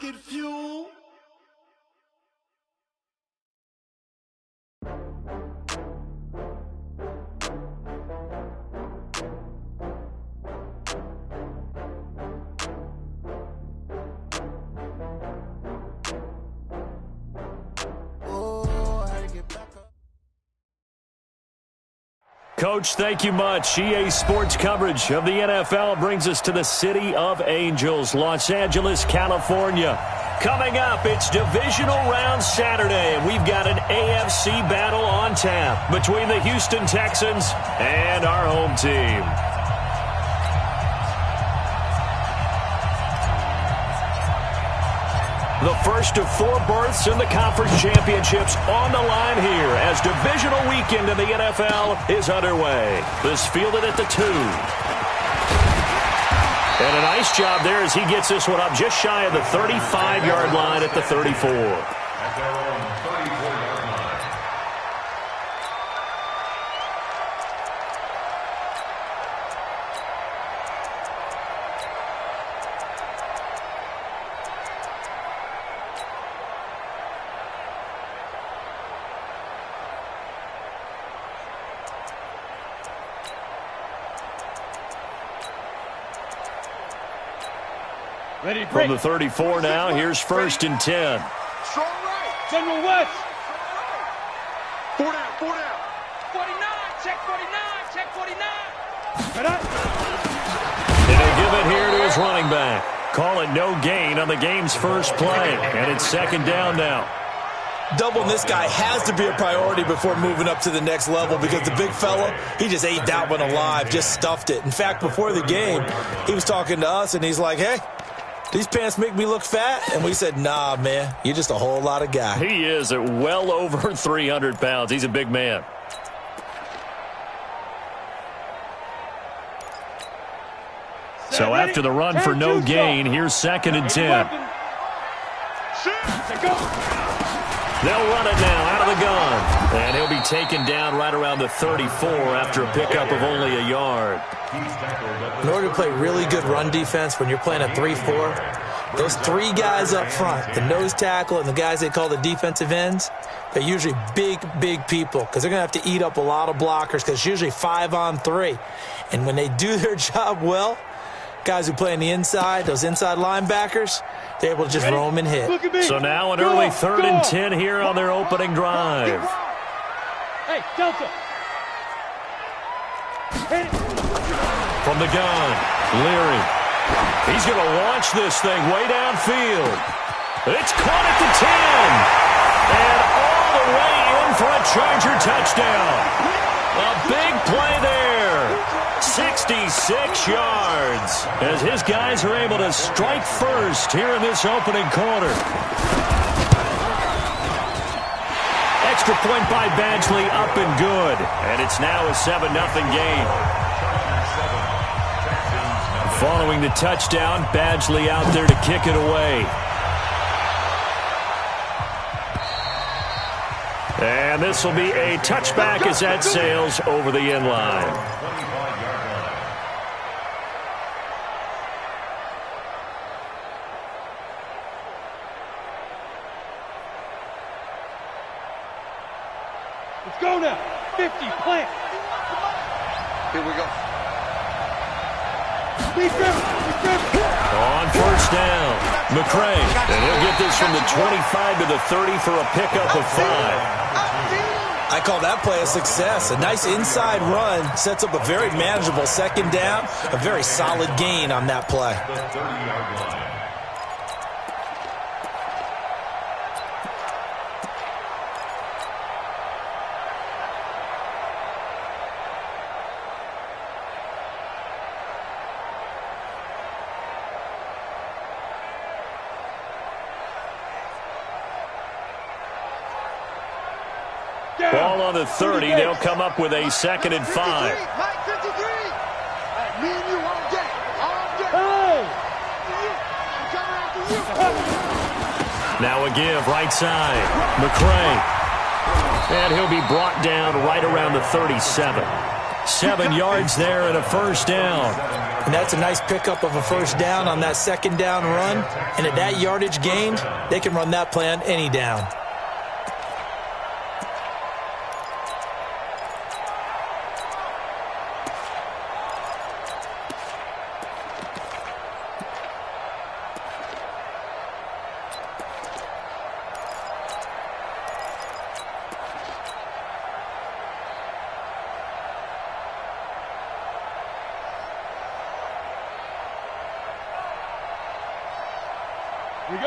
rocket fuel. Coach, thank you much. EA Sports coverage of the NFL brings us to the City of Angels, Los Angeles, California. Coming up, it's Divisional Round Saturday, and we've got an AFC battle on tap between the Houston Texans and our home team. The first of 4 berths in the conference championships on the line here as divisional weekend in the NFL is underway. This fielded at the 2. And a nice job there as he gets this one up just shy of the 35-yard line at the 34. At their own 34-yard line. Ready, From the 34 now, here's 1st and 10. Strong right. General West. 4 down, 4 down. 49, check 49, check 49. And he'll give it here to his running back. Call it no gain on the game's first play. And it's 2nd down now. Doubling this guy has to be a priority before moving up to the next level because the big fella, he just ate that one alive, just stuffed it. In fact, before the game, he was talking to us, and he's like, hey, these pants make me look fat? And we said, nah, man, you're just a whole lot of guy. He is at well over 300 pounds. He's a big man. So after the run for no gain, here's 2nd and 10. They'll run it now out of the gun. And he'll be taken down right around the 34 after a pickup of only a yard. In order to play really good run defense when you're playing a 3-4, those 3 guys up front, the nose tackle and the guys they call the defensive ends, they're usually big, big people because they're going to have to eat up a lot of blockers because it's usually 5-on-3. And when they do their job well, guys who play on the inside, those inside linebackers, they're able to just roam and hit. So now an early 3rd and 10 here on their opening drive. Hey, Delta. From the gun, Leary. He's going to launch this thing way downfield. It's caught at the 10. And all the way in for a Charger touchdown. A big play there. 66 yards as his guys are able to strike first here in this opening quarter. Extra point by Badgley up and good. And it's now a 7-0 game. Following the touchdown, Badgley out there to kick it away. And this will be a touchback as that sails over the end line. Let's go now. 50, plant. Here we go. On 1st down, McCray. And he'll get this from the 25 to the 30 for a pickup of 5. I call that play a success. A nice inside run sets up a very manageable 2nd down, a very solid gain on that play. The 30-yard line. Ball on the 30. They'll come up with a 2nd and 5. Mike 53. Me and you all day. All day. I'm coming after you. Now a give, right side. McCray. And he'll be brought down right around the 37. 7 yards there and a 1st down. And that's a nice pickup of a first down on that second down run. And at that yardage gained, they can run that play on any down.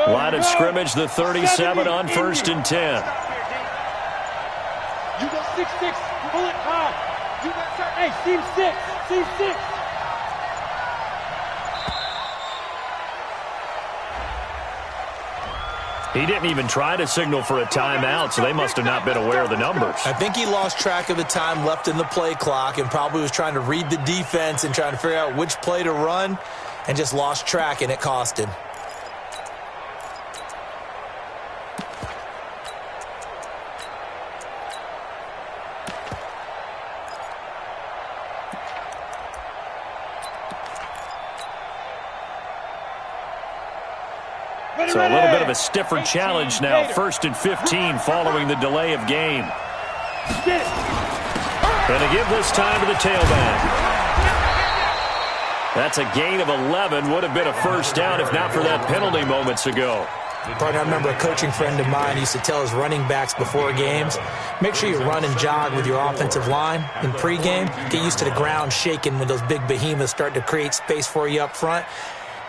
Line of scrimmage, the 37 on 1st and 10. You go 6-6. Pull it high. You got start. Hey, seam 6. Seam 6. He didn't even try to signal for a timeout, so they must have not been aware of the numbers. I think he lost track of the time left in the play clock and probably was trying to read the defense and trying to figure out which play to run and just lost track, and it cost him. So a little bit of a stiffer challenge now. 1st and 15 following the delay of game. And to give this time to the tailback. That's a gain of 11. Would have been a first down if not for that penalty moments ago. Partner, I remember a coaching friend of mine used to tell his running backs before games, make sure you run and jog with your offensive line in pregame. Get used to the ground shaking when those big behemoths start to create space for you up front.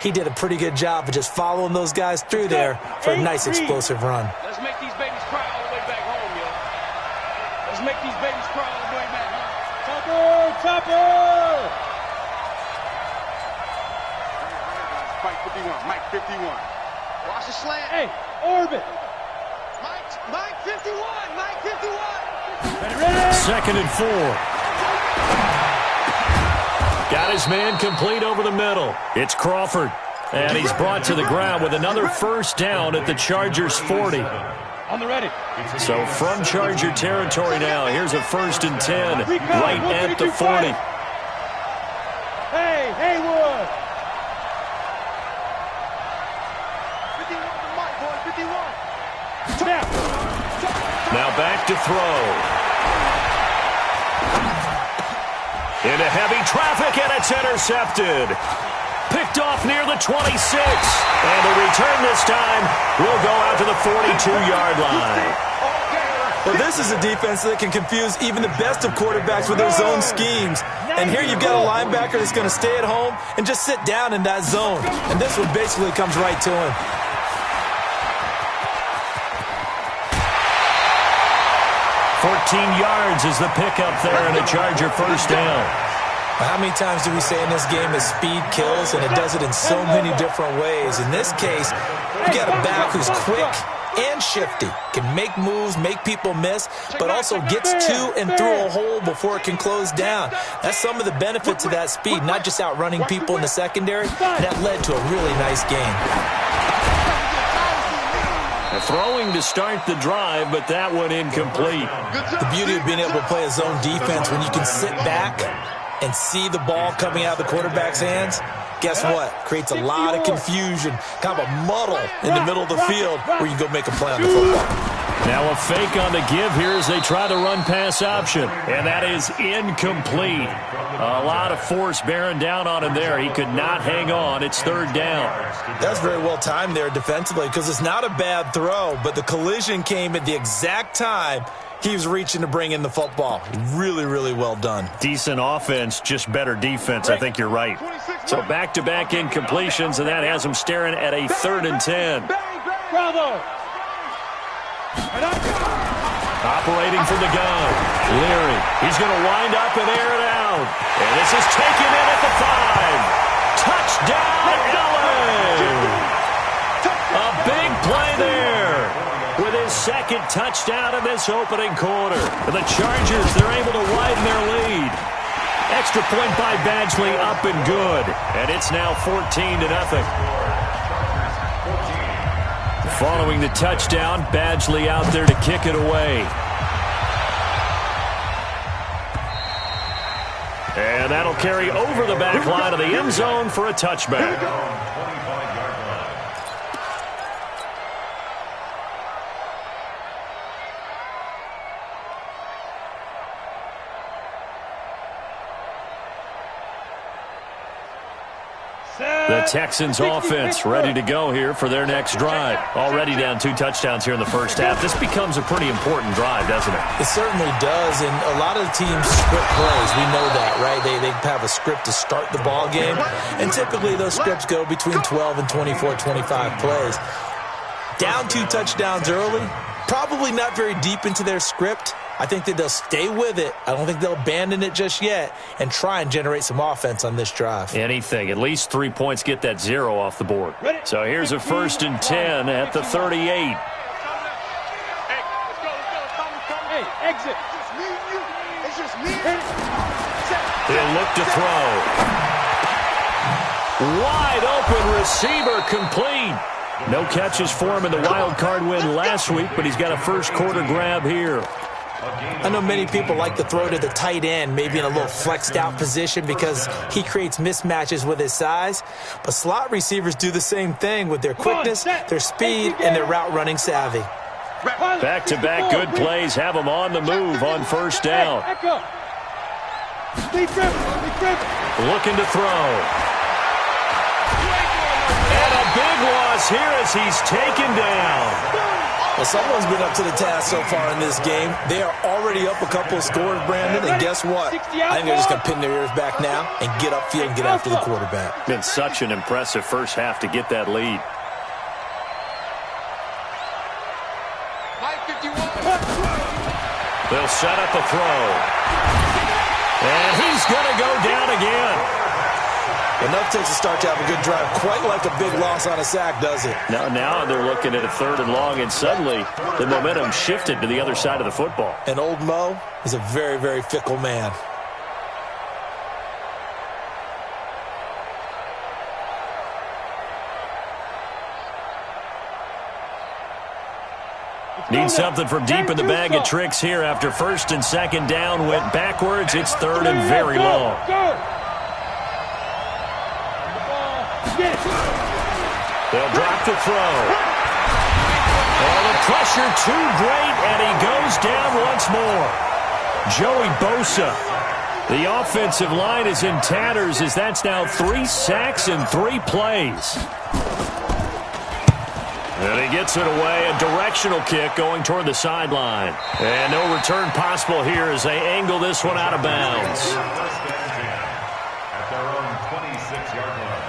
He did a pretty good job of just following those guys through there for a nice explosive run. Let's make these babies cry all the way back home, yo. Let's make these babies cry all the way back home. Chopper! Mike 51. Mike 51. Watch the slant. Hey, orbit. Mike 51. Mike 51. Ready? 2nd and 4. Got his man complete over the middle. It's Crawford. And he's brought to the ground with another first down at the Chargers' 40. On the ready. So from Charger territory now, here's a 1st and 10 right at the 40. Hey, Haywood. 51 to Mike, boy. 51. Snap. Now back to throw. Into heavy traffic, and it's intercepted. Picked off near the 26. And the return this time will go out to the 42-yard line. Well, this is a defense that can confuse even the best of quarterbacks with their zone schemes. And here you've got a linebacker that's going to stay at home and just sit down in that zone. And this one basically comes right to him. 14 yards is the pickup there and a Charger first down. How many times do we say in this game that speed kills, and it does it in so many different ways? In this case, you got a back who's quick and shifty, can make moves, make people miss, but also gets to and through a hole before it can close down. That's some of the benefits of that speed, not just outrunning people in the secondary. That led to a really nice game. Throwing to start the drive, but that one incomplete. The beauty of being able to play a zone defense when you can sit back and see the ball coming out of the quarterback's hands, guess what? Creates a lot of confusion, kind of a muddle in the middle of the field where you can go make a play on the football. Now a fake on the give here as they try the run-pass option, and that is incomplete. A lot of force bearing down on him there. He could not hang on. It's 3rd down. That's very well timed there defensively because it's not a bad throw, but the collision came at the exact time he was reaching to bring in the football. Really, really well done. Decent offense, just better defense. I think you're right. So back-to-back incompletions, and that has him staring at a 3rd and 10. Bravo. Operating from the gun, Leary. He's going to wind up and air it out. And this is taken in at the 5. Touchdown, LA! A big play there with his 2nd touchdown in this opening quarter. And the Chargers, they're able to widen their lead. Extra point by Badgley up and good. And it's now 14-0. Following the touchdown, Badgley out there to kick it away. And that'll carry over the back line of the end zone for a touchback. The Texans offense ready to go here for their next drive. Already down 2 touchdowns here in the first half. This becomes a pretty important drive, doesn't it? It certainly does, and a lot of the teams script plays. We know that, right? They have a script to start the ball game, and typically those scripts go between 12 and 24, 25 plays. Down 2 touchdowns early, probably not very deep into their script. I think that they'll stay with it. I don't think they'll abandon it just yet and try and generate some offense on this drive. Anything. At least 3 points get that 0 off the board. So here's a 1st and 10 at the 38. Hey, exit. It's just me. He'll look to throw. Wide open receiver complete. No catches for him in the wild card win last week, but he's got a first quarter grab here. I know many people like to throw to the tight end, maybe in a little flexed out position because he creates mismatches with his size. But slot receivers do the same thing with their quickness, their speed, and their route running savvy. Back-to-back good plays have him on the move on first down. Looking to throw. And a big loss here as he's taken down. Well, someone's been up to the task so far in this game. They are already up a couple of scores, Brandon, and guess what? I think they're just going to pin their ears back now and get upfield and get after the quarterback. Been such an impressive first half to get that lead. They'll set up a throw. And he's going to go down again. Enough takes a start to have a good drive. Quite like a big loss on a sack, does it? Now they're looking at a 3rd and long, and suddenly the momentum shifted to the other side of the football. And old Mo is a very, very fickle man. Need something from deep in the bag of tricks here after 1st and 2nd down went backwards. It's 3rd and very long. They'll drop the throw. Oh, the pressure too great, and he goes down once more. Joey Bosa. The offensive line is in tatters as that's now 3 sacks in 3 plays. And he gets it away, a directional kick going toward the sideline. And no return possible here as they angle this one out of bounds. At their own 26-yard line.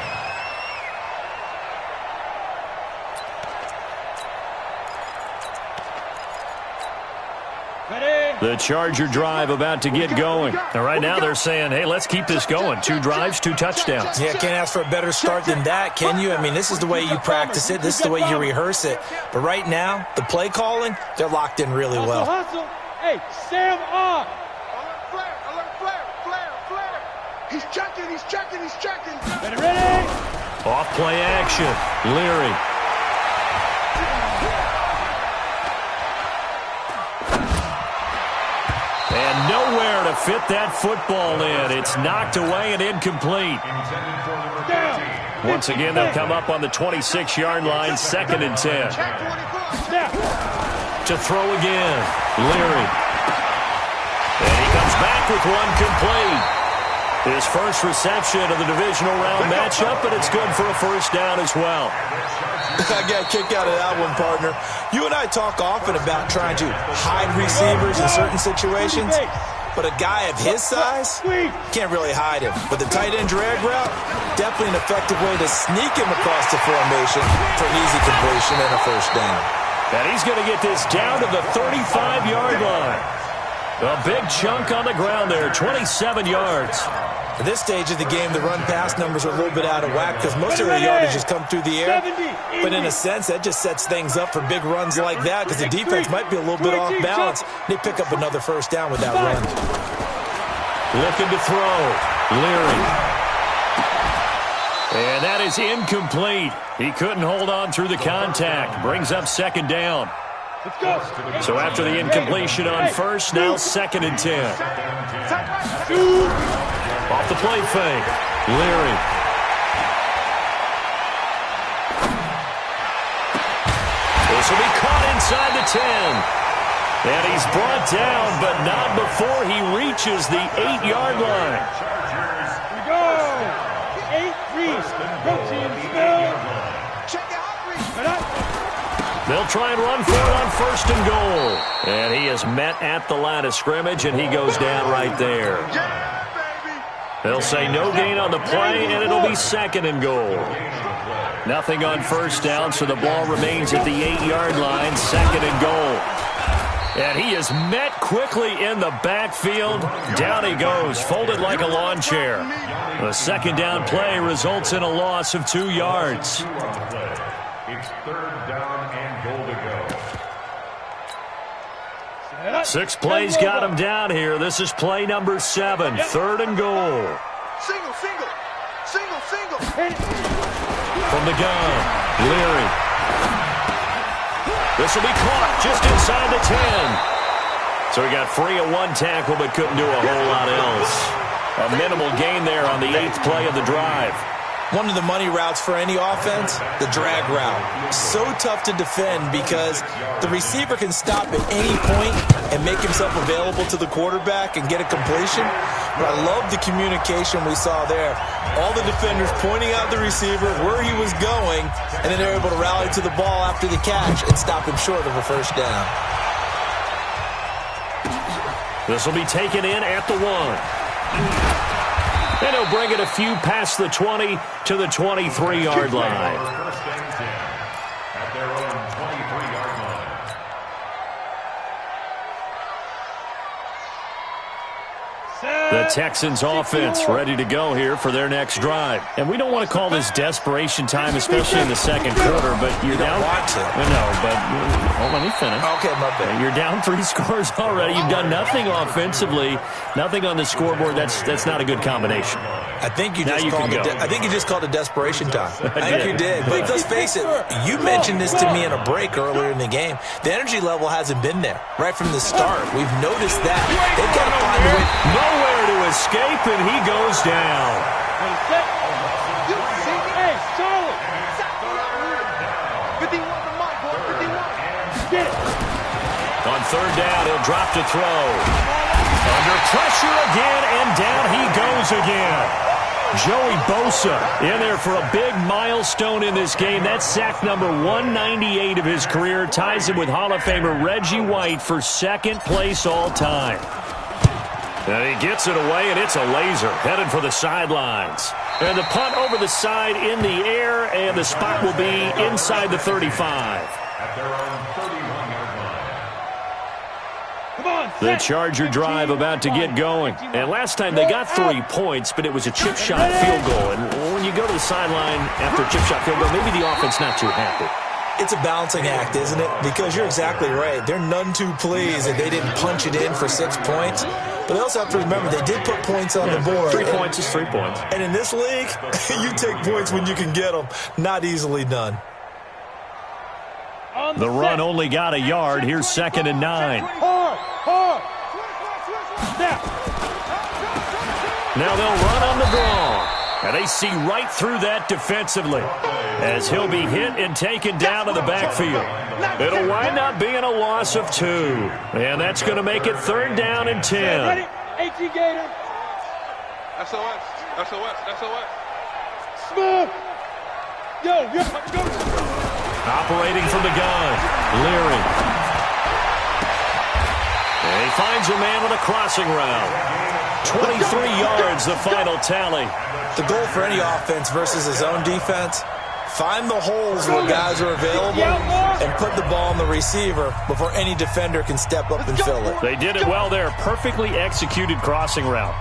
The Charger drive about to get going. And right now they're saying, hey, let's keep this going. 2 drives, 2 touchdowns. Yeah, can't ask for a better start than that, can you? I mean, this is the way you practice it. This is the way you rehearse it. But right now, the play calling, they're locked in really well. Hey, Sam on. Alert flare. He's checking. Ready? Off play action. Leary. And nowhere to fit that football in. It's knocked away and incomplete. Once again, they'll come up on the 26-yard line, 2nd and 10. To throw again, Leary. And he comes back with one complete. His first reception of the divisional round matchup, but it's good for a 1st down as well. I got a kick out of that one, partner. You and I talk often about trying to hide receivers in certain situations, but a guy of his size can't really hide him. But the tight end drag route, definitely an effective way to sneak him across the formation for an easy completion and a 1st down. And he's going to get this down to the 35-yard line. A big chunk on the ground there, 27 yards. At this stage of the game, the run-pass numbers are a little bit out of whack because most of their yardage has come through the air. But in a sense, that just sets things up for big runs like that because the defense might be a little bit off balance. They pick up another 1st down with that run. Looking to throw. Leary. And that is incomplete. He couldn't hold on through the contact. Brings up 2nd down. So after the incompletion on 1st, now 2nd and 10. Off the play fake. Leary. This will be caught inside the 10. And he's brought down, but not before he reaches the 8-yard line. Here we go. 8-3. Go team, Smell. Check out. They'll try and run for it on 1st and goal. And he is met at the line of scrimmage, and he goes down right there. Yeah, baby. They'll say no gain on the play, and it'll be 2nd and goal. Nothing on 1st down, so the ball remains at the 8-yard line, 2nd and goal. And he is met quickly in the backfield. Down he goes, folded like a lawn chair. The 2nd down play results in a loss of 2 yards. It's 3rd down and goal to go. 6 plays got him down here. This is play number 7, 3rd and goal. Single. From the gun, Leary. This will be caught just inside the 10. So he got free of 1 tackle but couldn't do a whole lot else. A minimal gain there on the 8th play of the drive. One of the money routes for any offense, the drag route. So tough to defend because the receiver can stop at any point and make himself available to the quarterback and get a completion. But I love the communication we saw there. All the defenders pointing out the receiver, where he was going, and then they're able to rally to the ball after the catch and stop him short of a 1st down. This will be taken in at the 1. And he'll bring it a few past the 20 to the 23-yard line. First and 10 at their own 23-yard line. The Texans offense ready to go here for their next drive. And we don't want to call this desperation time, especially in the 2nd quarter, but you're down. No, but let me finish. Okay, my bad. You're down 3 scores already. You've done nothing offensively, nothing on the scoreboard. That's not a good combination. I think you just called it desperation time. I think you did. But let's face it, you mentioned this to me in a break earlier in the game. The energy level hasn't been there right from the start. We've noticed that. They've got to find a way. Nowhere to escape, and he goes down. Hey, solid. 51 to Mike, boy. 51. Get it. On 3rd down, he'll drop to throw. Under pressure again, and down he goes again. Joey Bosa in there for a big milestone in this game. That's sack number 198 of his career. Ties him with Hall of Famer Reggie White for 2nd place all time. And he gets it away, and it's a laser headed for the sidelines. And the punt over the side in the air, and the spot will be inside the 35. At their own 31-yard line. The Charger drive about to get going. And last time they got 3 points, but it was a chip shot field goal. And when you go to the sideline after a chip shot field goal, maybe the offense not too happy. It's a balancing act, isn't it? Because you're exactly right. They're none too pleased that they didn't punch it in for 6 points. But they also have to remember they did put points on the board. 3 points is 3 points. And in this league, you take points when you can get them. Not easily done. The run only got a yard. Here's 2nd and 9. Hard. Now they'll run on the draw. And they see right through that defensively as he'll be hit and taken down to the backfield. It'll wind up being a loss of 2. And that's going to make it 3rd down and 10. Ready? AT Gator. SOS. Smooth. Yo, go. Operating from the gun, Leary. And he finds a man with a crossing route. 23 yards, the final tally. The goal for any offense versus his own defense, find the holes where guys are available and put the ball on the receiver before any defender can step up and fill it. They did it well there. Perfectly executed crossing route.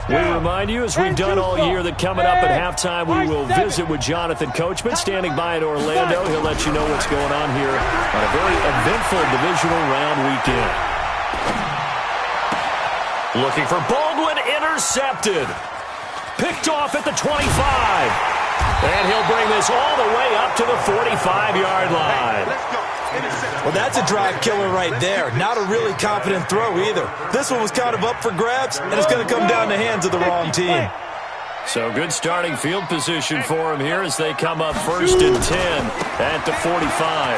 We remind you, as we've done all year, that coming up at halftime, we will visit with Jonathan Coachman, standing by in Orlando. He'll let you know what's going on here on a very eventful divisional round weekend. Looking for Baldwin, intercepted. Picked off at the 25. And he'll bring this all the way up to the 45-yard line. Well, that's a drive killer right there. Not a really confident throw either. This one was kind of up for grabs, and it's going to come down the hands of the wrong team. So good starting field position for him here as they come up 1st and 10 at the 45.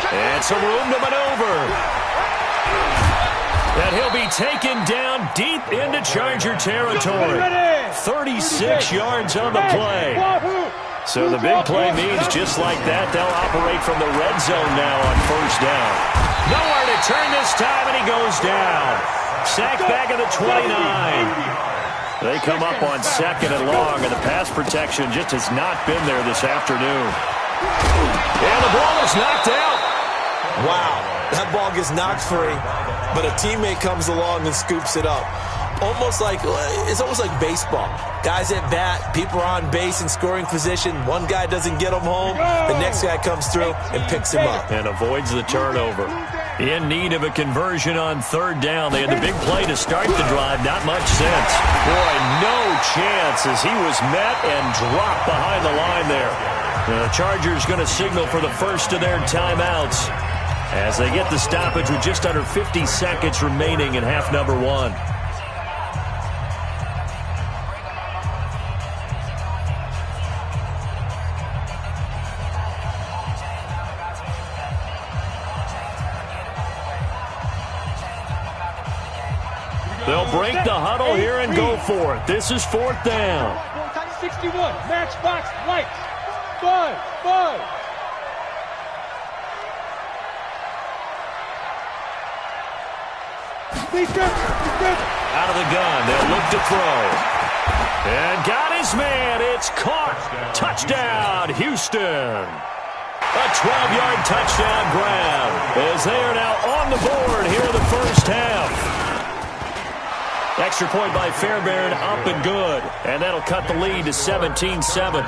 And some room to maneuver. And he'll be taken down deep into Charger territory. 36 yards on the play. So the big play means just like that, they'll operate from the red zone now on 1st down. Nowhere to turn this time, and he goes down. Sacked back at the 29. They come up on 2nd and long, and the pass protection just has not been there this afternoon. And the ball is knocked out. Wow, that ball gets knocked free, but a teammate comes along and scoops it up. It's almost like baseball. Guys at bat, people are on base in scoring position. One guy doesn't get him home. The next guy comes through and picks him up. And avoids the turnover. In need of a conversion on 3rd down. They had the big play to start the drive. Not much sense. Boy, no chance as he was met and dropped behind the line there. The Chargers going to signal for the first of their timeouts as they get the stoppage with just under 50 seconds remaining in half number 1. They'll break the huddle here and go for it. This is 4th down. 61, matchbox lights. 5. Out of the gun, they'll look to throw. And got his man. It's caught. Touchdown, Houston. A 12-yard touchdown grab as they are now on the board here in the first half. Extra point by Fairbairn, up and good. And that'll cut the lead to 17-7. 17.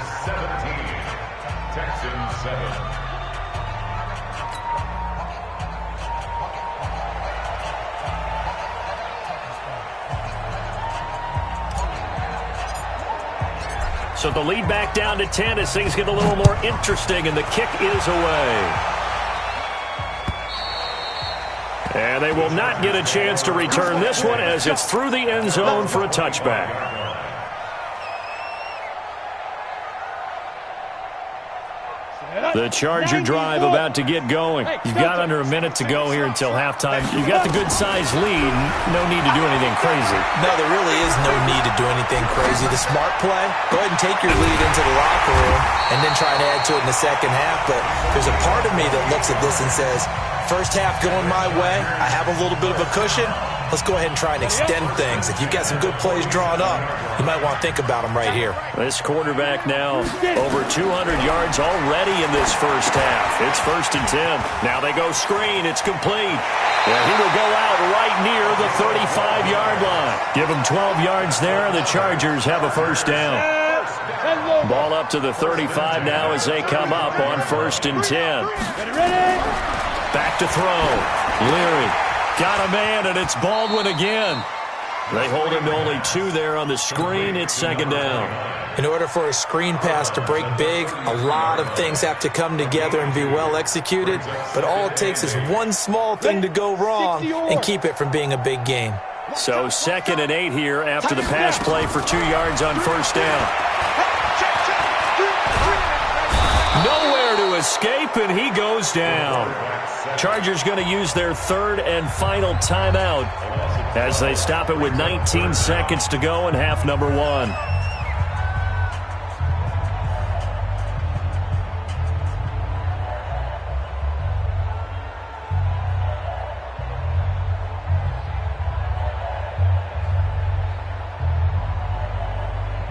Texans 7. So the lead back down to 10 as things get a little more interesting, and the kick is away. And they will not get a chance to return this one as it's through the end zone for a touchback. The Charger drive about to get going. You've got under a minute to go here until halftime. You've got the good-sized lead. No need to do anything crazy. No, there really is no need to do anything crazy. The smart play, go ahead and take your lead into the locker room and then try and add to it in the second half. But there's a part of me that looks at this and says, first half going my way, I have a little bit of a cushion. Let's go ahead and try and extend things. If you've got some good plays drawn up, you might want to think about them right here. This quarterback now over 200 yards already in this first half. It's 1st and 10. Now they go screen. It's complete. And he will go out right near the 35-yard line. Give him 12 yards there. The Chargers have a first down. Ball up to the 35 now as they come up on 1st and 10. Back to throw. Leary. Got a man, and it's Baldwin again. They hold him to only 2 there on the screen. It's 2nd down. In order for a screen pass to break big, a lot of things have to come together and be well executed. But all it takes is one small thing to go wrong and keep it from being a big game. So 2nd and 8 here after the pass play for 2 yards on 1st down. Nowhere to escape, and he goes down. Chargers going to use their 3rd and final timeout as they stop it with 19 seconds to go in half number 1.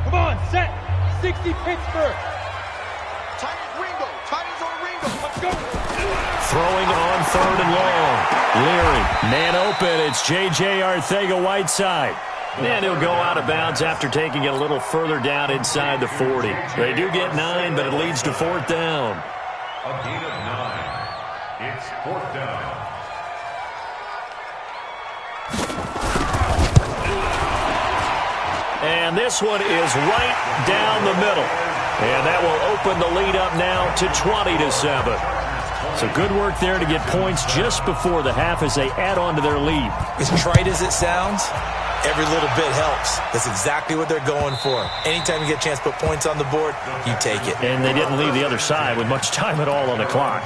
Come on, set. 60 Pittsburgh. Let's go. Throwing on 3rd and long. Leary, man open. It's J.J. Arcega-Whiteside. And he'll go out of bounds after taking it a little further down inside the 40. They do get 9, but it leads to 4th down. A gain of 9. It's 4th down. And this one is right down the middle. And that will open the lead up now to 20-7. So good work there to get points just before the half as they add on to their lead. As trite as it sounds, every little bit helps. That's exactly what they're going for. Anytime you get a chance to put points on the board, you take it. And they didn't leave the other side with much time at all on the clock.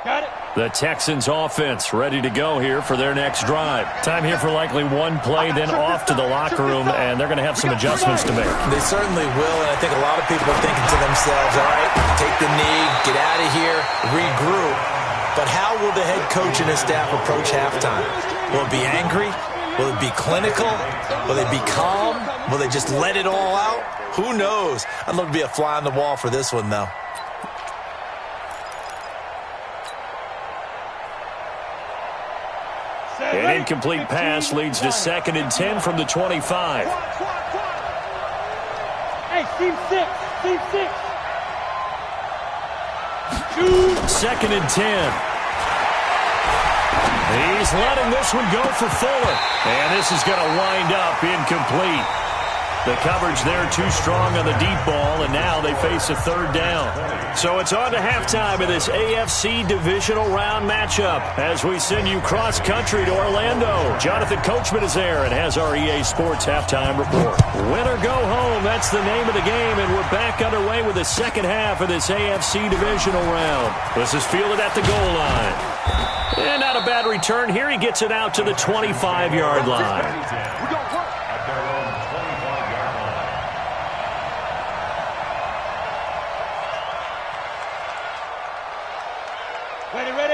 Got it. The Texans offense ready to go here for their next drive. Time here for likely one play, then off to the locker room, and they're going to have some adjustments to make. They certainly will, and I think a lot of people are thinking to themselves, all right, take the knee, get out of here, regroup. But how will the head coach and his staff approach halftime? Will it be angry? Will it be clinical? Will they be calm? Will they just let it all out? Who knows? I'd love to be a fly on the wall for this one, though. An incomplete pass leads to 2nd and 10 from the 25. Hey, team 6. Team 6. 2nd and 10. He's letting this one go for Fuller. And this is going to wind up incomplete. The coverage there too strong on the deep ball, and now they face a 3rd down. So it's on to halftime of this AFC divisional round matchup as we send you cross-country to Orlando. Jonathan Coachman is there and has our EA Sports halftime report. Win or go home, that's the name of the game, and we're back underway with the second half of this AFC divisional round. This is fielded at the goal line. And not a bad return here. He gets it out to the 25-yard line.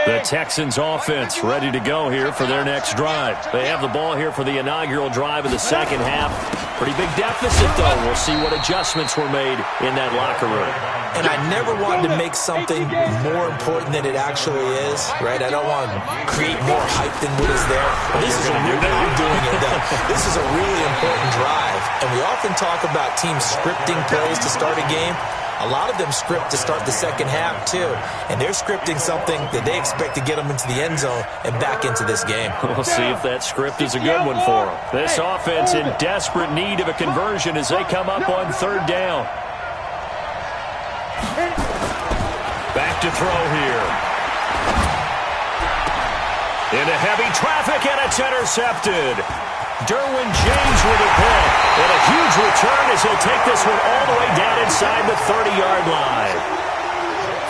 The Texans offense ready to go here for their next drive. They have the ball here for the inaugural drive of the second half. Pretty big deficit, though. We'll see what adjustments were made in that locker room. And I never wanted to make something more important than it actually is, right? I don't want to create more hype than what is there. But this is a really, I'm doing it, though. This is a really important drive. And we often talk about teams scripting plays to start a game. A lot of them script to start the second half, too. And they're scripting something that they expect to get them into the end zone and back into this game. We'll see if that script is a good one for them. This offense in desperate need of a conversion as they come up on 3rd down. Back to throw here. Into heavy traffic, and it's intercepted. Derwin James with a pick. And a huge return as he'll take this one all the way down inside the 30-yard line.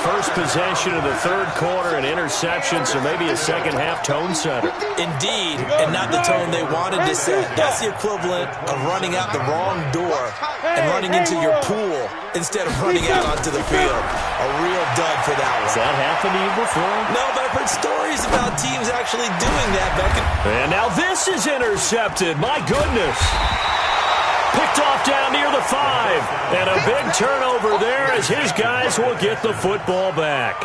First possession of the 3rd quarter, an interception, so maybe a second-half tone setter. Indeed, and not the tone they wanted to set. That's the equivalent of running out the wrong door and running into your pool instead of running out onto the field. A real dud for that one. Has that happened to you before? No, but I've heard stories about teams actually doing that, Beckett. And now this is intercepted. My goodness. Picked off down near the 5. And a big turnover there as his guys will get the football back.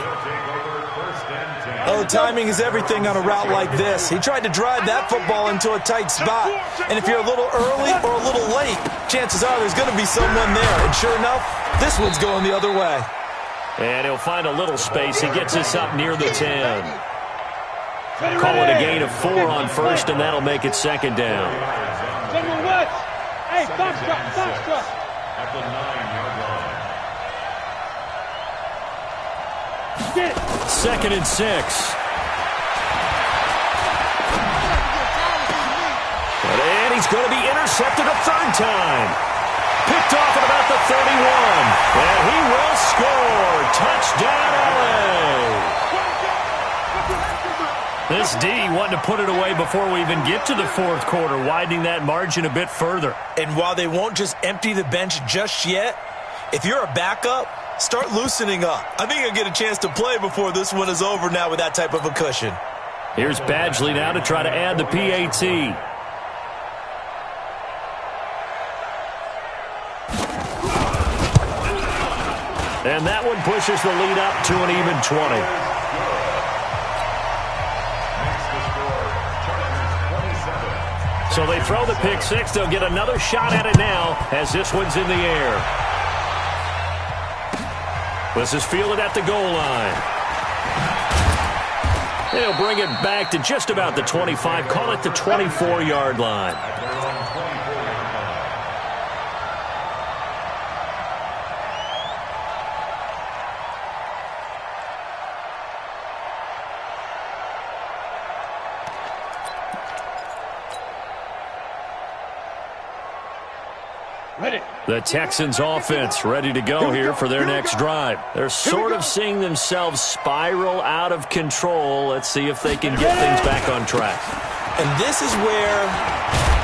Oh, timing is everything on a route like this. He tried to drive that football into a tight spot. And if you're a little early or a little late, chances are there's going to be someone there. And sure enough, this one's going the other way. And he'll find a little space. He gets us up near the 10. Call it a gain of 4 on 1st, and that'll make it 2nd down. Hey, Foxtrot. At the 9-yard line. Get it. 2nd and 6. And he's going to be intercepted a 3rd time. Picked off at about the 31. And he will score. Touchdown, LA. This D wanting to put it away before we even get to the 4th quarter, widening that margin a bit further. And while they won't just empty the bench just yet, if you're a backup, start loosening up. I think you'll get a chance to play before this one is over now with that type of a cushion. Here's Badgley now to try to add the PAT. And that one pushes the lead up to an even 20. So they throw the pick 6. They'll get another shot at it now as this one's in the air. This is fielded at the goal line. They'll bring it back to just about the 25. Call it the 24-yard line. The Texans offense ready to go here for their next drive. They're sort of seeing themselves spiral out of control. Let's see if they can get things back on track. And this is where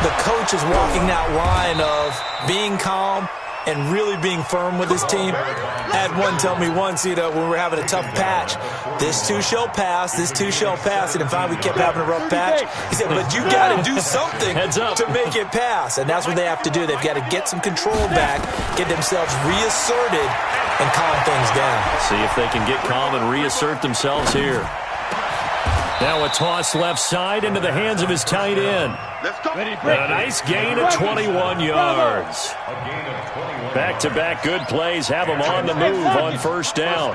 the coach is walking that line of being calm and really being firm with his team. I had one tell me once, when we were having a tough patch, this too shall pass, this too shall pass. And finally we kept having a rough patch. He said, but you got to do something to make it pass. And that's what they have to do. They've got to get some control back, get themselves reasserted, and calm things down. See if they can get calm and reassert themselves here. Now a toss left side into the hands of his tight end. A nice gain of 21 yards. Back-to-back good plays have him on the move on first down.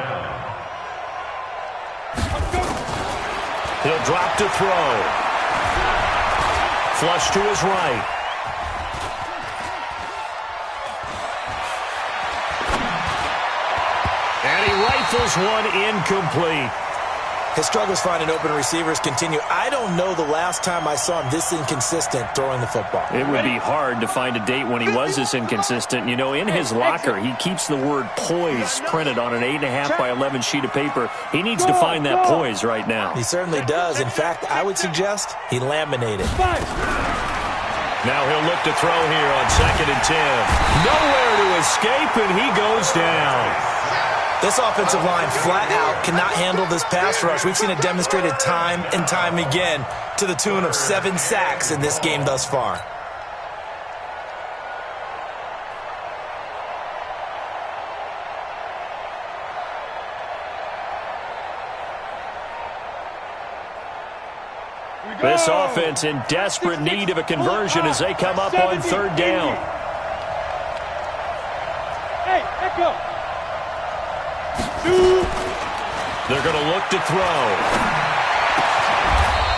He'll drop to throw. Flush to his right. And he rifles one incomplete. His struggles finding open receivers continue. I don't know the last time I saw him this inconsistent throwing the football. It would be hard to find a date when he was this inconsistent. In his locker, he keeps the word poise printed on an 8.5 by 11 sheet of paper. He needs to find that poise right now. He certainly does. In fact, I would suggest he laminated. Now he'll look to throw here on 2nd and 10. Nowhere to escape, and he goes down. This offensive line flat out cannot handle this pass rush. We've seen it demonstrated time and time again to the tune of 7 sacks in this game thus far. This offense in desperate need of a conversion as they come up on 3rd down. Hey, echo. They're going to look to throw.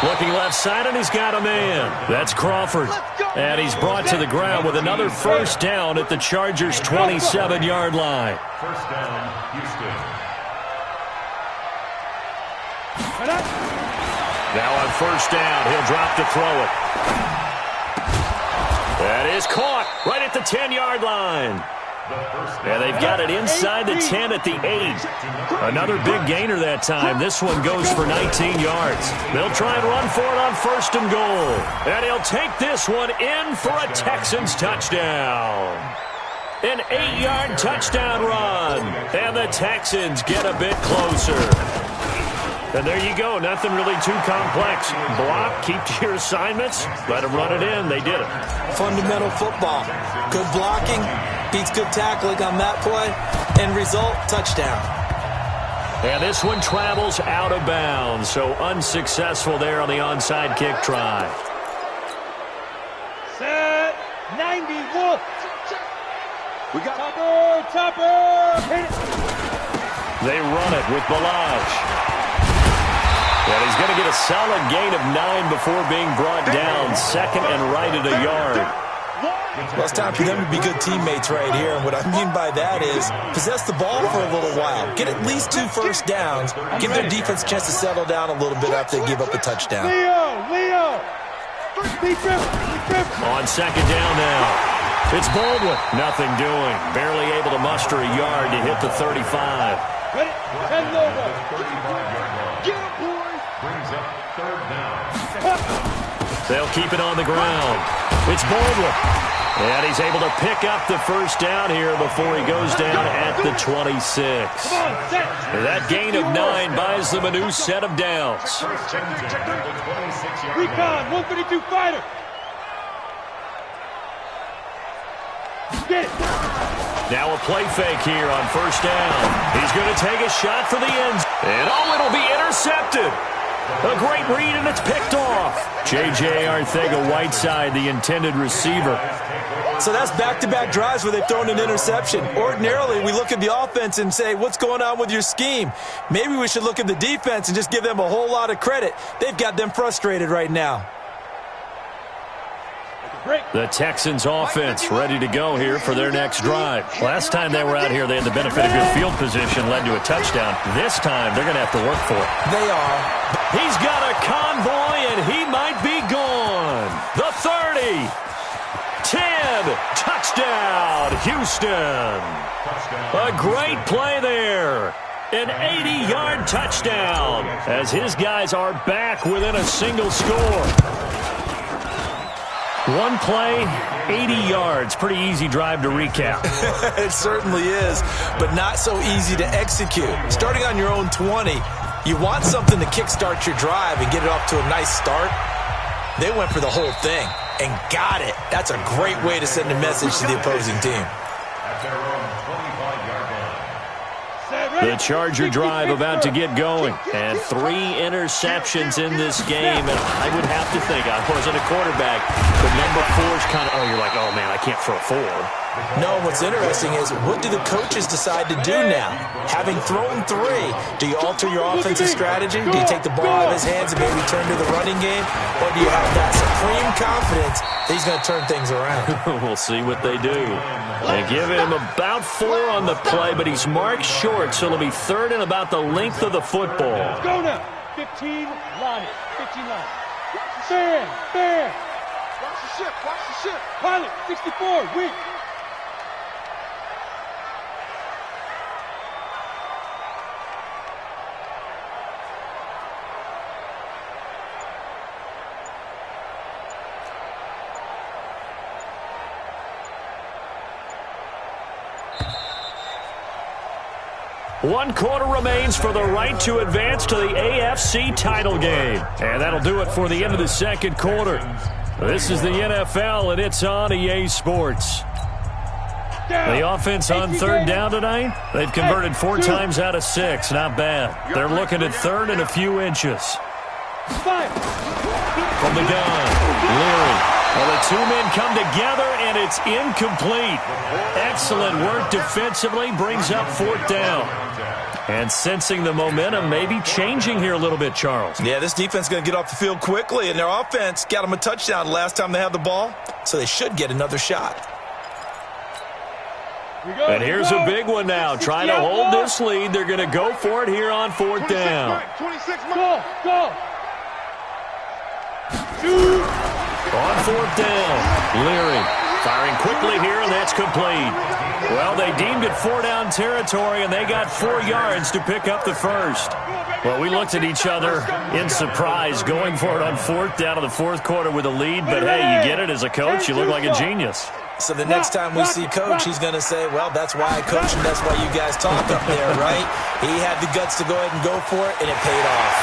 Looking left side, and he's got a man. That's Crawford. And he's brought to the ground with another first down at the Chargers' 27-yard line. First down, Houston. Now on first down, he'll drop to throw it. That is caught right at the 10-yard line. And they've got it inside the 10 at the 8. Another big gainer that time. This one goes for 19 yards. They'll try and run for it on 1st and goal. And he'll take this one in for a Texans touchdown. An 8-yard touchdown run. And the Texans get a bit closer. And there you go. Nothing really too complex. Block, keep to your assignments, let them run it in. They did it. Fundamental football. Good blocking, beats good tackling on that play. End result, touchdown. And this one travels out of bounds, so unsuccessful there on the onside kick try. Set 91. We got Topper. Hit it. They run it with Balaj. And he's going to get a solid gain of 9 before being brought down. 2nd and right at a yard. Well, it's time for them to be good teammates right here. And what I mean by that is possess the ball for a little while. Get at least 2 first downs. Give their defense a chance to settle down a little bit after they give up a touchdown. Leo. On 2nd down now. It's Baldwin. Nothing doing. Barely able to muster a yard to hit the 35. Ready? Head over. Get him, boys. Brings up 3rd down. They'll keep it on the ground. It's Baldwin. And he's able to pick up the first down here before he goes down at the 26. That gain of 9 buys them a new set of downs. Recon, 132 fighter. Get it. Now a play fake here on first down. He's going to take a shot for the end. And it'll be intercepted. A great read, and it's picked off. J.J. Arthega-Whiteside, the intended receiver. So that's back-to-back drives where they've thrown an interception. Ordinarily, we look at the offense and say, what's going on with your scheme? Maybe we should look at the defense and just give them a whole lot of credit. They've got them frustrated right now. The Texans offense ready to go here for their next drive. Last time they were out here, they had the benefit of good field position, led to a touchdown. This time, they're going to have to work for it. They are. He's got a convoy, and he might be gone. The 30. 10. Touchdown, Houston. A great play there. An 80-yard touchdown as his guys are back within a single score. One play, 80 yards. Pretty easy drive to recap. It certainly is, but not so easy to execute. Starting on your own 20, you want something to kickstart your drive and get it off to a nice start. They went for the whole thing and got it. That's a great way to send a message to the opposing team. The Charger drive about to get going. And 3 interceptions in this game. And I would have to think, I wasn't a quarterback, but number 4 is kind of, you're like, oh, man, I can't throw 4. No, what's interesting is what do the coaches decide to do now? Having thrown 3, do you alter your offensive strategy? Do you take the ball out of his hands and maybe turn to the running game? Or do you have that supreme confidence that he's going to turn things around? We'll see what they do. They give him about 4 on the play, but he's marked short, so it'll be 3rd and about the length of the football. Let's go now. 15 line. 15 line. Fair. Watch the ship. Pilot, 64, weak. One quarter remains for the right to advance to the AFC title game. And that'll do it for the end of the second quarter. This is the NFL, and it's on EA Sports. The offense on 3rd down tonight, they've converted 4 times out of 6. Not bad. They're looking at 3rd and a few inches. From the gun, Leary. Well, the 2 men come together, and it's incomplete. Excellent work defensively, brings up 4th down. And sensing the momentum maybe changing here a little bit, Charles. Yeah, this defense is going to get off the field quickly, and their offense got them a touchdown last time they had the ball, so they should get another shot. And here's a big one now. Trying to hold this lead. They're going to go for it here on 4th down. 26 Go. On 4th down, Leary firing quickly here, and that's complete. Well, they deemed it 4-down territory, and they got 4 yards to pick up the first. Well, we looked at each other in surprise going for it on 4th down in the 4th quarter with a lead, but hey, you get it as a coach. You look like a genius. So the next time we see Coach, he's going to say, well, that's why I coach and that's why you guys talk up there, right? He had the guts to go ahead and go for it, and it paid off.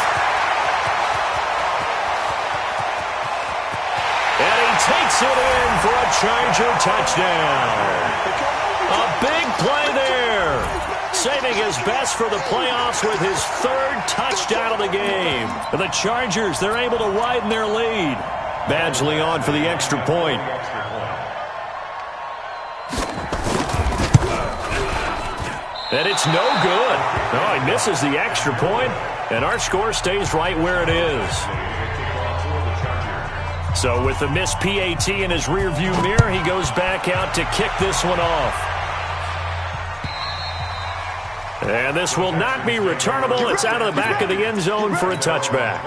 And he takes it in for a Charger touchdown. A big play there. Saving his best for the playoffs with his 3rd touchdown of the game. The Chargers, they're able to widen their lead. Badgley on for the extra point. And it's no good. No, he misses the extra point, and our score stays right where it is. So with the missed PAT in his rearview mirror, he goes back out to kick this one off. And this will not be returnable. It's out of the back of the end zone for a touchback.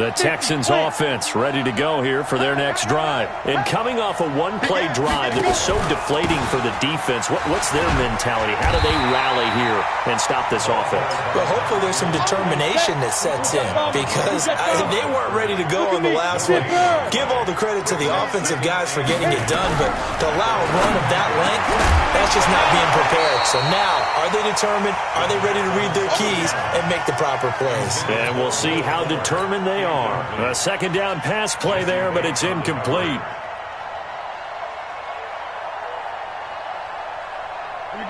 The Texans offense ready to go here for their next drive. And coming off a one-play drive that was so deflating for the defense, what's their mentality? How do they rally here and stop this offense? Well, hopefully there's some determination that sets in because they weren't ready to go on the last one. Give all the credit to the offensive guys for getting it done, but to allow a run of that length, that's just not being prepared. So now, are they determined? Are they ready to read their keys and make the proper plays? And we'll see how determined they are. A 2nd down pass play there, but it's incomplete.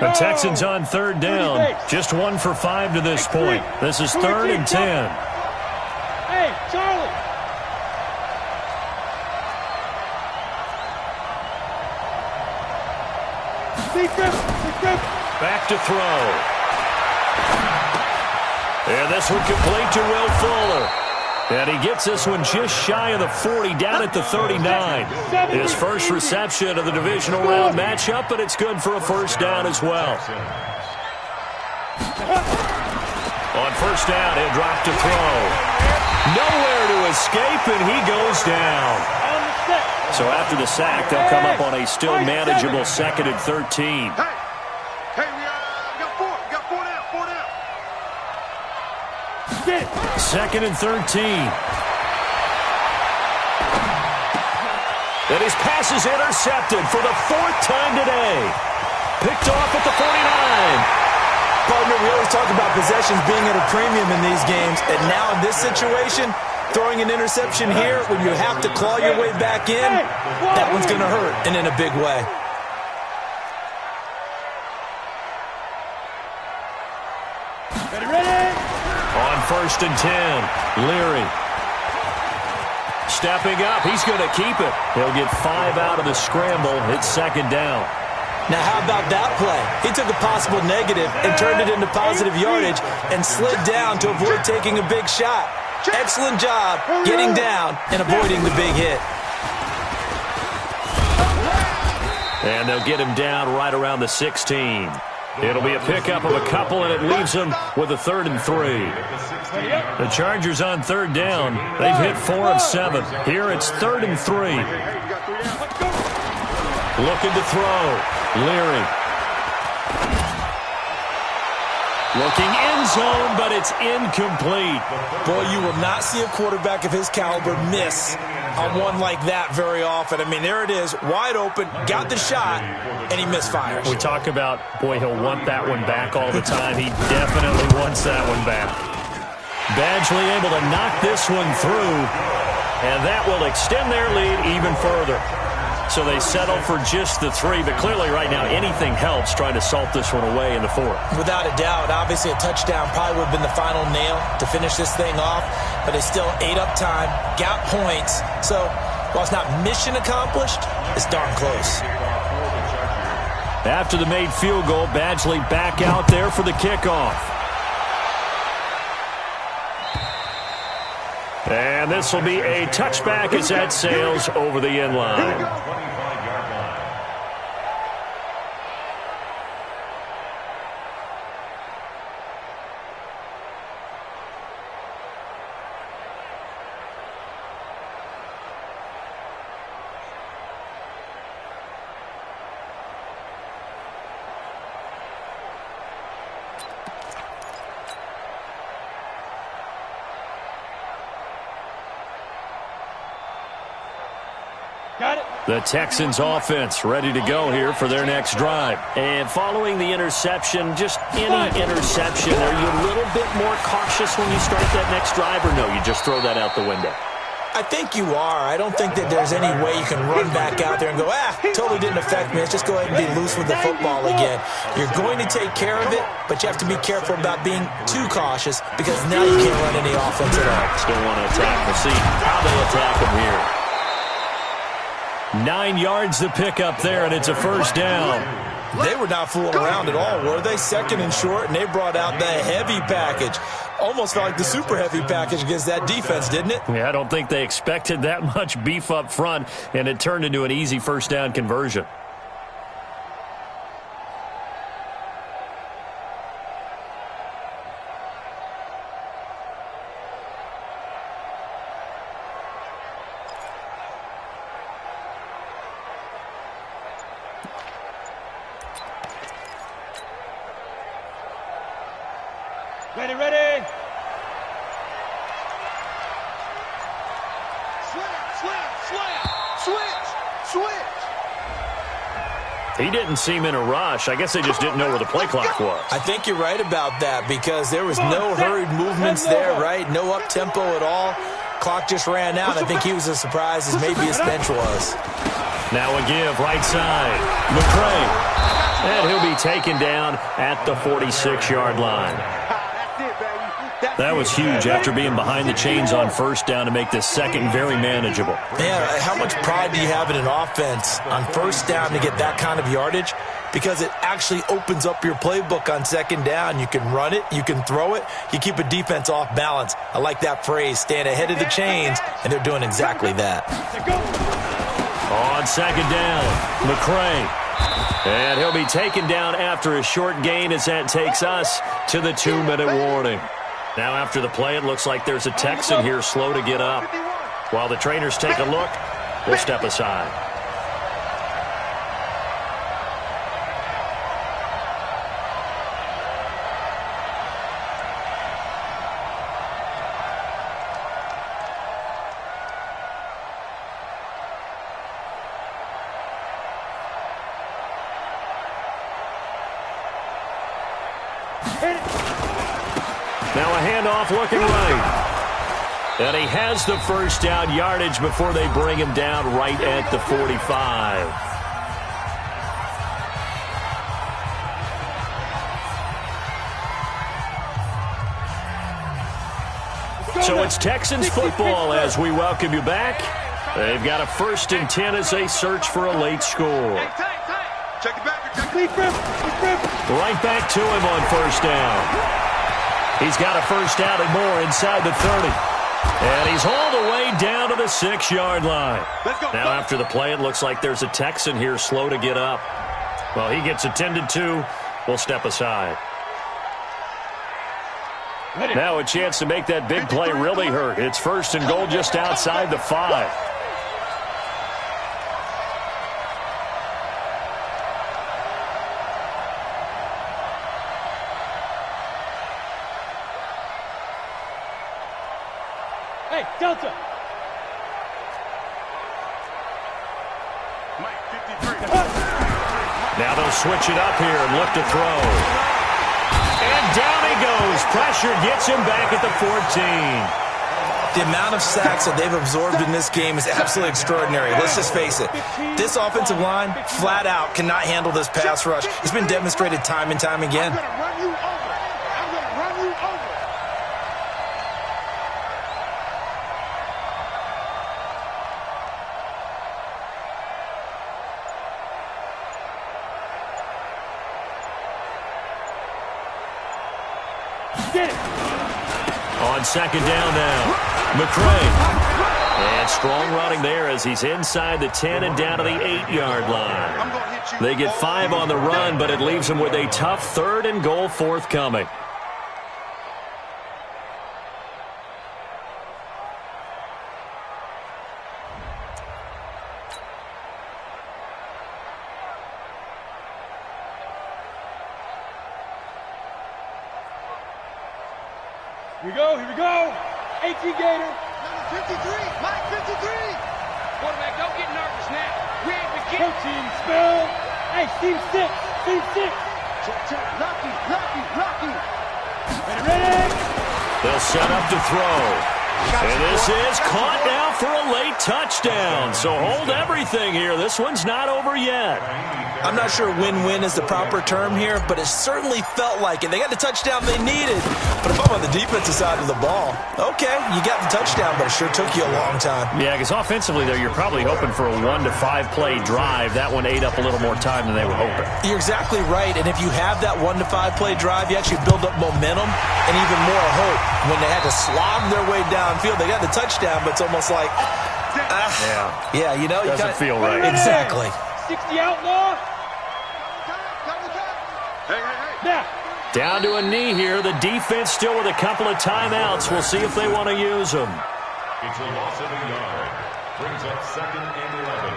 The Texans on third down. Just 1 for 5 to this point. This is 3rd and 10. Hey, Charlie. Back to throw. And this one complete to Will Fuller. And he gets this one just shy of the 40, down at the 39. His first reception of the divisional round matchup, but it's good for a first down as well. On first down, he'll drop to throw. Nowhere to escape, and he goes down. So after the sack, they'll come up on a still manageable 2nd and 13. Hey, we got 4. We got 4 down. 4 down. 2nd and 13. And his pass is intercepted for the 4th time today. Picked off at the 49. Partner, we always talk about possessions being at a premium in these games, and now in this situation, throwing an interception here when you have to claw your way back in, that one's going to hurt, and in a big way. On 1st and 10, Leary. Stepping up, he's going to keep it. He'll get 5 out of the scramble. It's 2nd down. Now, how about that play? He took a possible negative and turned it into positive yardage and slid down to avoid taking a big shot. Excellent job getting down and avoiding the big hit. And they'll get him down right around the 16. It'll be a pickup of a couple, and it leaves them with a 3rd and 3. The Chargers on 3rd down. They've hit 4 of 7. Here it's 3rd and 3. Looking to throw. Leary. Looking end zone, but it's incomplete. Boy, you will not see a quarterback of his caliber miss on one like that very often. I mean, there it is, wide open, got the shot, and he misfires. We talk about, boy, he'll want that one back all the time. He definitely wants that one back. Badgley able to knock this one through, and that will extend their lead even further. So they settle for just the 3, but clearly right now anything helps trying to salt this one away in the 4th. Without a doubt, obviously a touchdown probably would have been the final nail to finish this thing off, but they still ate up time, got points. So while it's not mission accomplished, it's darn close. After the made field goal, Badgley back out there for the kickoff. And this will be a touchback as that sails over the end line. The Texans offense ready to go here for their next drive. And following the interception, just any interception, are you a little bit more cautious when you start that next drive, or no, you just throw that out the window? I think you are. I don't think that there's any way you can run back out there and go, totally didn't affect me. Let's just go ahead and be loose with the football again. You're going to take care of it, but you have to be careful about being too cautious because now you can't run any offense at all. Still want to attack. We'll see how they attack him here. 9 yards to pick up there, and it's a first down. They were not fooling around at all, were they? 2nd and short, and they brought out the heavy package. Almost felt like the super heavy package against that defense, didn't it? Yeah, I don't think they expected that much beef up front, and it turned into an easy first down conversion. Ready. Switch. He didn't seem in a rush. I guess they just didn't know where the play clock was. I think you're right about that because there was no hurried movements there, right? No up-tempo at all. Clock just ran out. I think he was as surprised as maybe his bench was. Now a give, right side. McCray. And he'll be taken down at the 46-yard line. That was huge after being behind the chains on first down to make this second very manageable. Yeah, how much pride do you have in an offense on first down to get that kind of yardage? Because it actually opens up your playbook on second down. You can run it, you can throw it, you keep a defense off balance. I like that phrase, staying ahead of the chains, and they're doing exactly that. On second down, McCray. And he'll be taken down after a short gain as that takes us to the 2-minute warning. Now after the play, it looks like there's a Texan here slow to get up. While the trainers take a look, we'll step aside. Now a handoff looking right. And he has the first down yardage before they bring him down right at the 45. So it's Texans football as we welcome you back. They've got a 1st and 10 as they search for a late score. Check it back. Right back to him on first down. He's got a first down and more inside the 30. And he's all the way down to the 6-yard line. Now after the play, it looks like there's a Texan here slow to get up. Well, he gets attended to. We'll step aside. Now a chance to make that big play really hurt. It's 1st and goal just outside the 5. Hey, Delta. Now they'll switch it up here and look to throw. And down he goes. Pressure gets him back at the 14. The amount of sacks that they've absorbed in this game is absolutely extraordinary. Let's just face it. This offensive line, flat out, cannot handle this pass rush. It's been demonstrated time and time again. I'm going to run you over. I'm going to run you over. Get it. On second down now, McCray. And strong running there as he's inside the 10 and down to the 8-yard line. They get 5 on the run, but it leaves them with a tough 3rd and goal forthcoming. Here we go. 18 Gator. Number 53, Mike 53. Quarterback, don't get nervous now. We ain't beginning. Coaching spell. Hey, Steve 6. Check. Lucky. Ready. They'll set up to throw. And this is caught now for a late touchdown. So hold everything here. This one's not over yet. I'm not sure win-win is the proper term here, but it certainly felt like it. They got the touchdown they needed. But if I'm on the defensive side of the ball, okay, you got the touchdown, but it sure took you a long time. Yeah, because offensively, though, you're probably hoping for a 1 to 5 play drive. That one ate up a little more time than they were hoping. You're exactly right, and if you have that 1 to 5 play drive, you actually build up momentum and even more hope. When they had to slog their way downfield, they got the touchdown, but it's almost like, yeah, you know, doesn't feel right. Exactly. 60 outlaw. Now. Down to a knee here. The defense still with a couple of timeouts. We'll see if they want to use them. It's a loss of a yard. Brings up 2nd and 11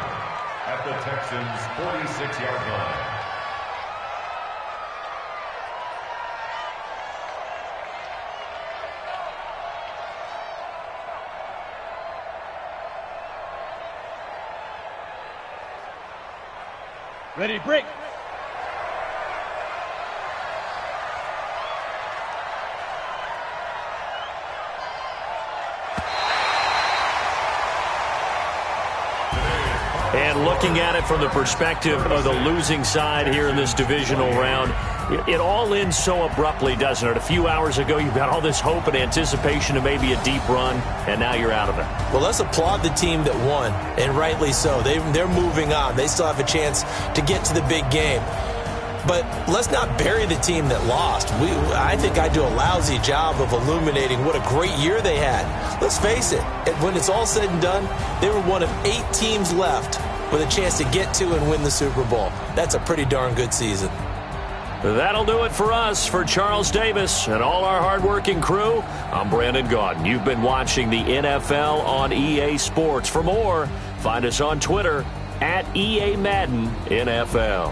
at the Texans' 46-yard line. Ready, break. And looking at it from the perspective of the losing side here in this divisional round, it all ends so abruptly, doesn't it? A few hours ago, you've got all this hope and anticipation of maybe a deep run, and now you're out of it. Well, let's applaud the team that won, and rightly so. They're moving on. They still have a chance to get to the big game. But let's not bury the team that lost. I think I do a lousy job of illuminating what a great year they had. Let's face it, when it's all said and done, they were one of 8 teams left with a chance to get to and win the Super Bowl. That's a pretty darn good season. That'll do it for us. For Charles Davis and all our hardworking crew, I'm Brandon Gaudin. You've been watching the NFL on EA Sports. For more, find us on Twitter at EA Madden NFL.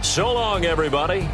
So long, everybody.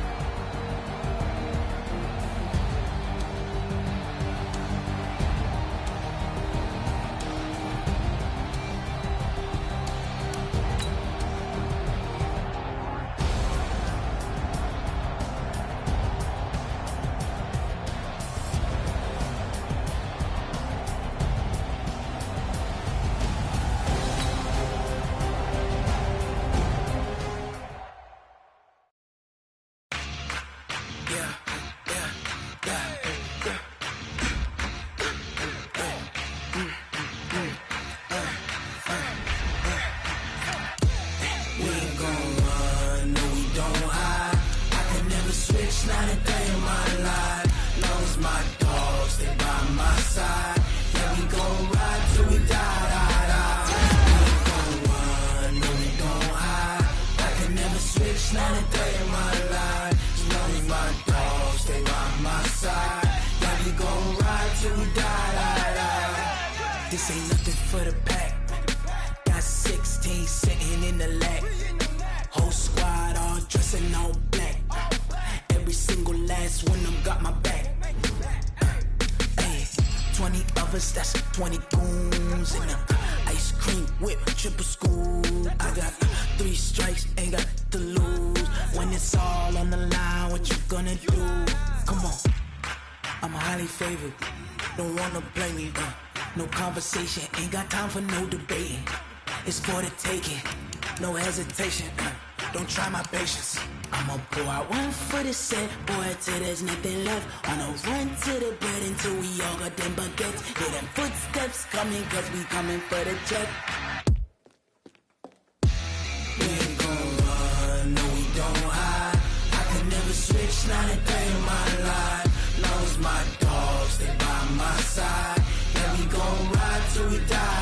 This ain't nothing for the pack. Got 16 sitting in the lap. Whole squad all dressing all black. Every single last one of them got my back. Hey, 20 of us, that's 20 goons in the ice cream whip, triple school. I got 3 strikes, ain't got to lose. When it's all on the line, what you gonna do? Come on, I'm highly favored. Don't wanna blame me. No conversation, ain't got time for no debating. It's for the taking, no hesitation. Don't try my patience. I'ma pour out one for the set, boy, till there's nothing left. On a run to the bread until we all got them baguettes. Hear them footsteps coming, cause we coming for the check. We ain't gon' run, no we don't hide. I can never switch, not a day in my life. Long as my dogs stay by my side. Yeah, we gon' ride till we die.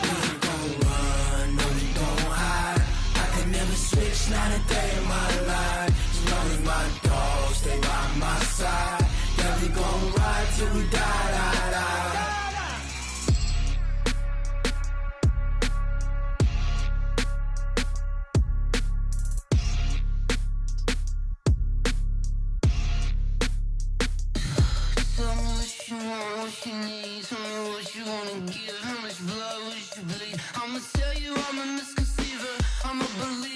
We ain't gon' run, no we don't hide. I can never switch, not a day in my life. As long as my dogs stay by my side. Yeah, we gon' ride till we die. Tell me what you want, what you need. Tell me what you wanna give. How much blood would you bleed? I'ma tell you I'm a misconceiver. I'm a believer.